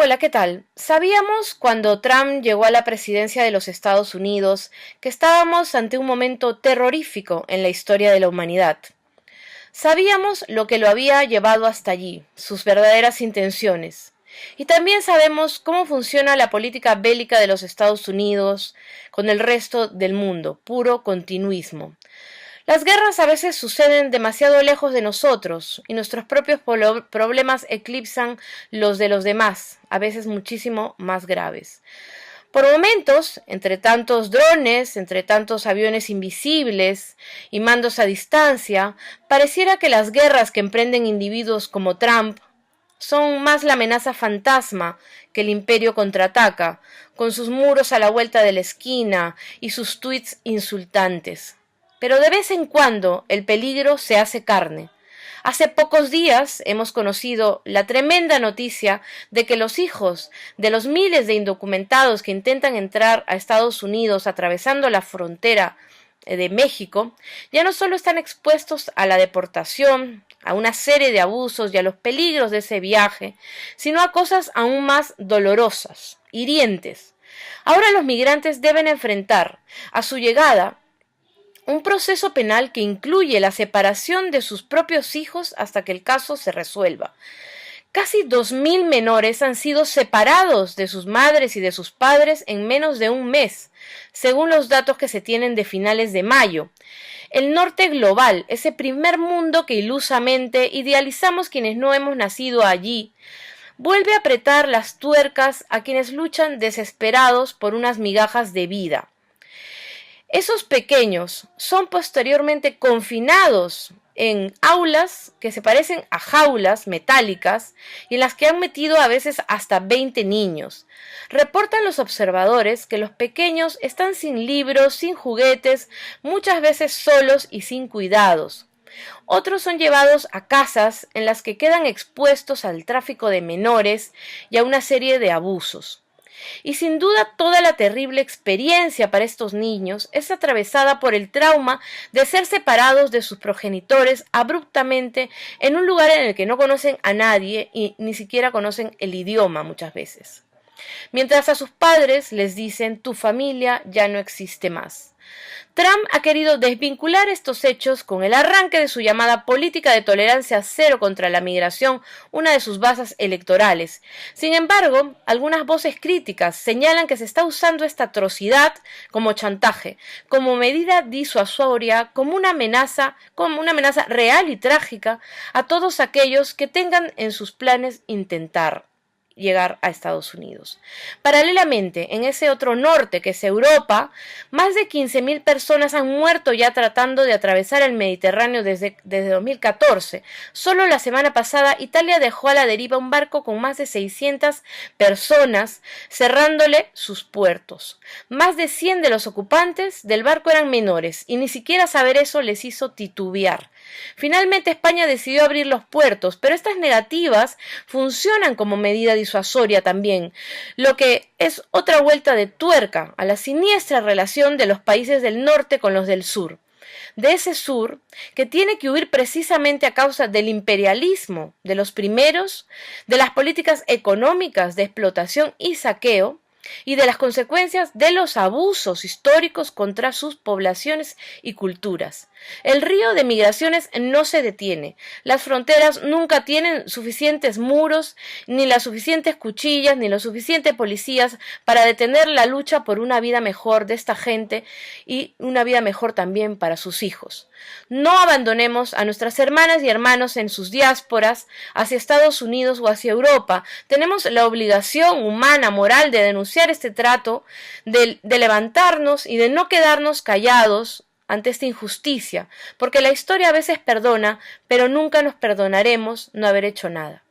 Hola, ¿qué tal? Sabíamos cuando Trump llegó a la presidencia de los Estados Unidos que estábamos ante un momento terrorífico en la historia de la humanidad. Sabíamos lo que lo había llevado hasta allí, sus verdaderas intenciones. Y también sabemos cómo funciona la política bélica de los Estados Unidos con el resto del mundo, puro continuismo. Las guerras a veces suceden demasiado lejos de nosotros y nuestros propios problemas eclipsan los de los demás, a veces muchísimo más graves. Por momentos, entre tantos drones, entre tantos aviones invisibles y mandos a distancia, pareciera que las guerras que emprenden individuos como Trump son más la amenaza fantasma que el imperio contraataca, con sus muros a la vuelta de la esquina y sus tweets insultantes. Pero de vez en cuando el peligro se hace carne. Hace pocos días hemos conocido la tremenda noticia de que los hijos de los miles de indocumentados que intentan entrar a Estados Unidos atravesando la frontera de México, ya no solo están expuestos a la deportación, a una serie de abusos y a los peligros de ese viaje, sino a cosas aún más dolorosas, hirientes. Ahora los migrantes deben enfrentar, a su llegada, un proceso penal que incluye la separación de sus propios hijos hasta que el caso se resuelva. Casi 2.000 menores han sido separados de sus madres y de sus padres en menos de un mes, según los datos que se tienen de finales de mayo. El norte global, ese primer mundo que ilusamente idealizamos quienes no hemos nacido allí, vuelve a apretar las tuercas a quienes luchan desesperados por unas migajas de vida. Esos pequeños son posteriormente confinados en aulas que se parecen a jaulas metálicas y en las que han metido a veces hasta 20 niños. Reportan los observadores que los pequeños están sin libros, sin juguetes, muchas veces solos y sin cuidados. Otros son llevados a casas en las que quedan expuestos al tráfico de menores y a una serie de abusos. Y sin duda toda la terrible experiencia para estos niños es atravesada por el trauma de ser separados de sus progenitores abruptamente en un lugar en el que no conocen a nadie y ni siquiera conocen el idioma muchas veces. Mientras a sus padres les dicen tu familia ya no existe más. Trump ha querido desvincular estos hechos con el arranque de su llamada política de tolerancia cero contra la migración, una de sus bases electorales. Sin embargo, algunas voces críticas señalan que se está usando esta atrocidad como chantaje, como medida disuasoria, como una amenaza real y trágica a todos aquellos que tengan en sus planes intentar llegar a Estados Unidos. Paralelamente, en ese otro norte que es Europa, más de 15.000 personas han muerto ya tratando de atravesar el Mediterráneo desde 2014. Solo la semana pasada Italia dejó a la deriva un barco con más de 600 personas, cerrándole sus puertos. Más de 100 de los ocupantes del barco eran menores y ni siquiera saber eso les hizo titubear. Finalmente España decidió abrir los puertos, pero estas negativas funcionan como medida disuasoria también, lo que es otra vuelta de tuerca a la siniestra relación de los países del norte con los del sur. De ese sur que tiene que huir precisamente a causa del imperialismo de los primeros, de las políticas económicas de explotación y saqueo, y de las consecuencias de los abusos históricos contra sus poblaciones y culturas. El río de migraciones no se detiene. Las fronteras nunca tienen suficientes muros, ni las suficientes cuchillas, ni los suficientes policías para detener la lucha por una vida mejor de esta gente y una vida mejor también para sus hijos. No abandonemos a nuestras hermanas y hermanos en sus diásporas hacia Estados Unidos o hacia Europa. Tenemos la obligación humana, moral, de denunciar este trato, de levantarnos y de no quedarnos callados ante esta injusticia, porque la historia a veces perdona, pero nunca nos perdonaremos no haber hecho nada.